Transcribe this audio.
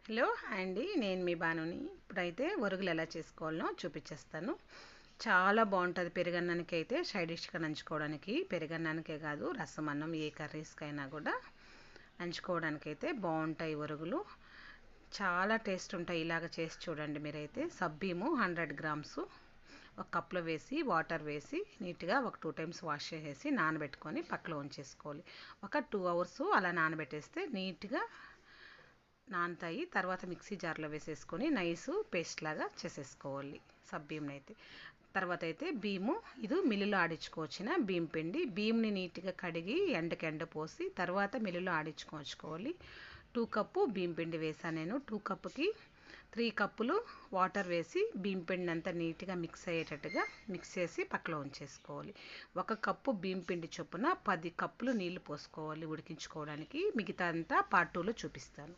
Hello hi అండి, నేను మీ బానుని. ఇప్పుడైతే ఒరుగులు ఎలా చేసుకోవాలో చూపించేస్తాను. చాలా బాగుంటుంది పెరుగన్నానికి. అయితే సైడ్ డిష్గా నంచుకోవడానికి, పెరుగన్నానికే కాదు రసం అన్నం ఏ కర్రీస్కైనా కూడా నంచుకోవడానికి అయితే బాగుంటాయి ఒరుగులు. చాలా టేస్ట్ ఉంటాయి. ఇలాగ చేసి చూడండి మీరైతే. సబ్బీము 100 గ్రామ్స్ ఒక కప్లో వేసి వాటర్ వేసి నీట్గా ఒక 2 టైమ్స్ వాష్ చేసేసి నానబెట్టుకొని పక్కలో ఉంచేసుకోవాలి. ఒక 2 అవర్స్ అలా నానబెట్టేస్తే నీట్గా నానతాయి. తర్వాత మిక్సీ జార్లో వేసేసుకొని నైస్ పేస్ట్ లాగా చేసేసుకోవాలి సబ్బియ్యం అయితే. తర్వాత అయితే బియ్యము, ఇది మిల్లులో ఆడించుకోవచ్చిన బియ్యం పిండి. బియ్యంని నీట్గా కడిగి ఎండ పోసి తర్వాత మిల్లులో ఆడించుకోవాలి. 2 కప్పు బియ్యం పిండి వేసాను నేను. 2 కప్పుకి 3 కప్పులు వాటర్ వేసి బియ్యం పిండిని అంతా నీట్గా మిక్స్ అయ్యేటట్టుగా మిక్స్ చేసి పక్కలో ఉంచేసుకోవాలి. 1 కప్పు బియ్యం పిండి చొప్పున 10 కప్పులు నీళ్లు పోసుకోవాలి ఉడికించుకోవడానికి. మిగతా అంతా పార్ట్ 2లో చూపిస్తాను.